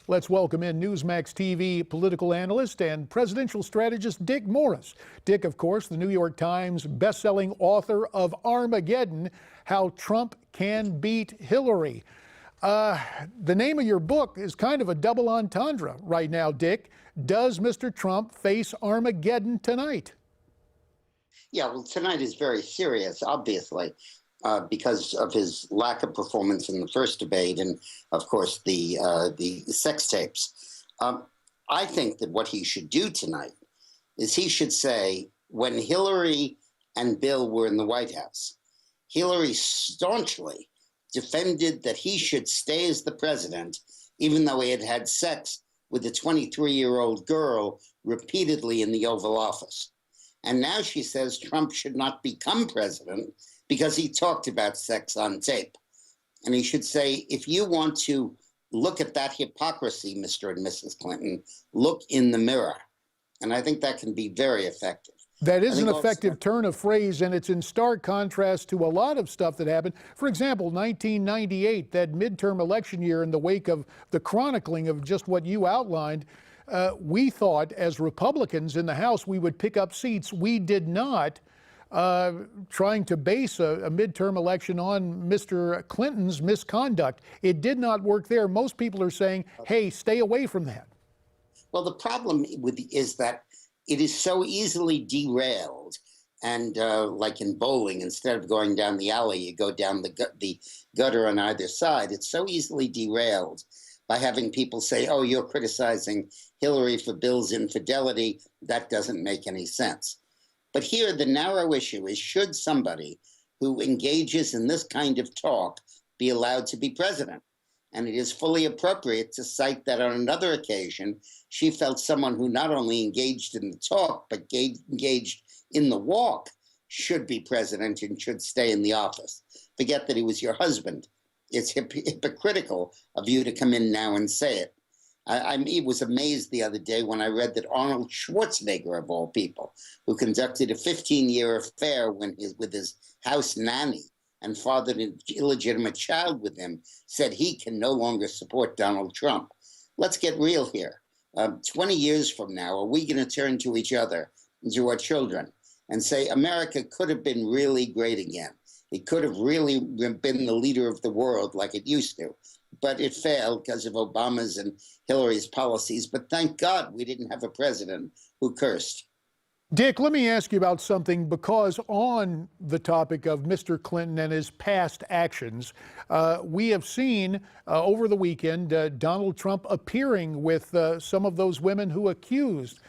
Let's welcome in Newsmax TV political analyst and presidential strategist Dick Morris. Dick, of course, the New York Times best-selling author of Armageddon, How Trump Can Beat Hillary. The name of your book is kind of a double entendre right now, Dick. Does Mr. Trump face Armageddon tonight? Yeah, well, tonight is very serious, obviously, because of his lack of performance in the first debate and, of course, the sex tapes. I think that what he should do tonight is he should say, when Hillary and Bill were in the White House, Hillary staunchly defended that he should stay as the president, even though he had had sex with a 23-year-old girl repeatedly in the Oval Office. And now she says Trump should not become president because he talked about sex on tape. And he should say, if you want to look at that hypocrisy, Mr. and Mrs. Clinton, look in the mirror. And I think that can be very effective. That is an effective turn of phrase, and it's in stark contrast to a lot of stuff that happened. For example, 1998, that midterm election year, in the wake of the chronicling of just what you outlined, we thought as Republicans in the House we would pick up seats. We did not, trying to base a midterm election on Mr. Clinton's misconduct. It did not work there. Most people are saying, hey, stay away from that. Well, the problem is that it is so easily derailed. And like in bowling, instead of going down the alley, you go down the gutter on either side. It's so easily derailed by having people say, oh, you're criticizing Hillary for Bill's infidelity. That doesn't make any sense. But here, the narrow issue is, should somebody who engages in this kind of talk be allowed to be president? And it is fully appropriate to cite that on another occasion, she felt someone who not only engaged in the talk, but engaged in the walk should be president and should stay in the office. Forget that he was your husband. It's hypocritical of you to come in now and say it. I was amazed the other day when I read that Arnold Schwarzenegger, of all people, who conducted a 15-year affair with his house nanny and fathered an illegitimate child with him, said he can no longer support Donald Trump. Let's get real here. 20 years from now, are we going to turn to each other and to our children and say America could have been really great again? It could have really been the leader of the world like it used to. But it failed because of Obama's and Hillary's policies. But thank God we didn't have a president who cursed. Dick, let me ask you about something, because on the topic of Mr. Clinton and his past actions, we have seen over the weekend Donald Trump appearing with some of those women who accused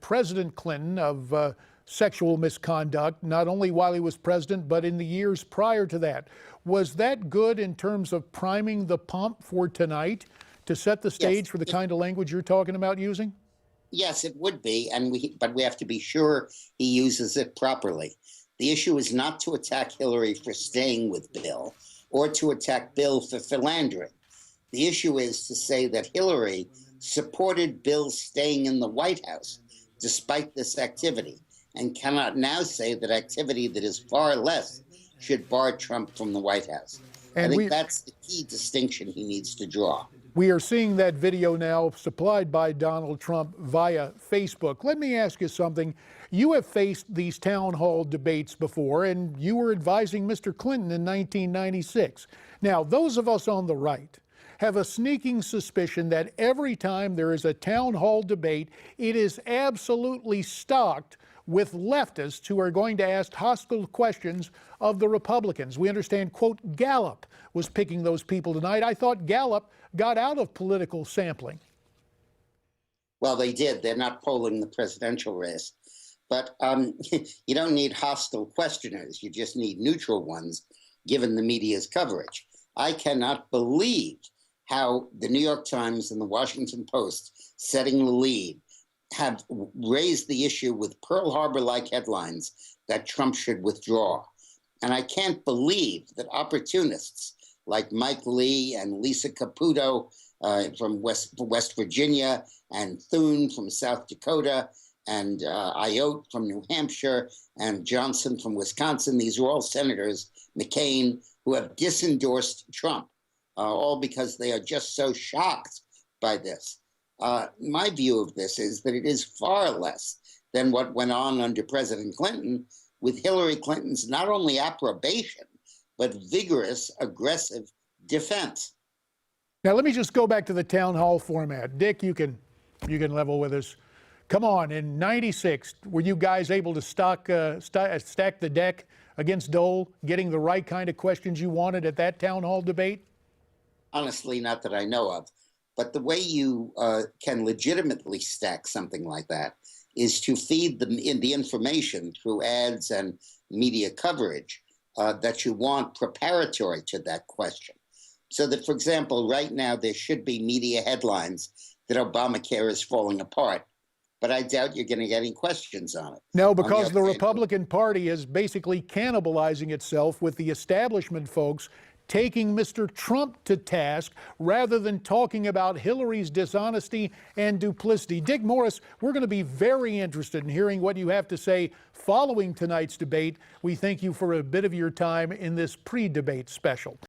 President Clinton of sexual misconduct, not only while he was president, but in the years prior to that. Was that good in terms of priming the pump for tonight to set the stage for the kind of language you're talking about using? Yes, it would be, but we have to be sure he uses it properly. The issue is not to attack Hillary for staying with Bill or to attack Bill for philandering. The issue is to say that Hillary supported Bill staying in the White House despite this activity, and cannot now say that activity that is far less should bar Trump from the White House. And I think that's the key distinction he needs to draw. We are seeing that video now supplied by Donald Trump via Facebook. Let me ask you something. You have faced these town hall debates before, and you were advising Mr. Clinton in 1996. Now, those of us on the right have a sneaking suspicion that every time there is a town hall debate, it is absolutely stocked with leftists who are going to ask hostile questions of the Republicans. We understand, quote, Gallup was picking those people tonight. I thought Gallup got out of political sampling. Well, they did. They're not polling the presidential race. But you don't need hostile questioners. You just need neutral ones, given the media's coverage. I cannot believe how the New York Times and the Washington Post, setting the lead, have raised the issue with Pearl Harbor-like headlines that Trump should withdraw. And I can't believe that opportunists like Mike Lee and Lisa Caputo from West Virginia, and Thune from South Dakota, and Ayotte from New Hampshire, and Johnson from Wisconsin, these are all senators, McCain, who have disendorsed Trump, all because they are just so shocked by this. My view of this is that it is far less than what went on under President Clinton, with Hillary Clinton's not only approbation, but vigorous, aggressive defense. Now, let me just go back to the town hall format. Dick, you can level with us. Come on, in '96, were you guys able to stack the deck against Dole, getting the right kind of questions you wanted at that town hall debate? Honestly, not that I know of. But the way you can legitimately stack something like that is to feed the information through ads and media coverage that you want preparatory to that question. So that, for example, right now there should be media headlines that Obamacare is falling apart, but I doubt you're going to get any questions on it. No, because the Republican Party is basically cannibalizing itself with the establishment folks taking Mr. Trump to task rather than talking about Hillary's dishonesty and duplicity. Dick Morris, we're going to be very interested in hearing what you have to say following tonight's debate. We thank you for a bit of your time in this pre-debate special.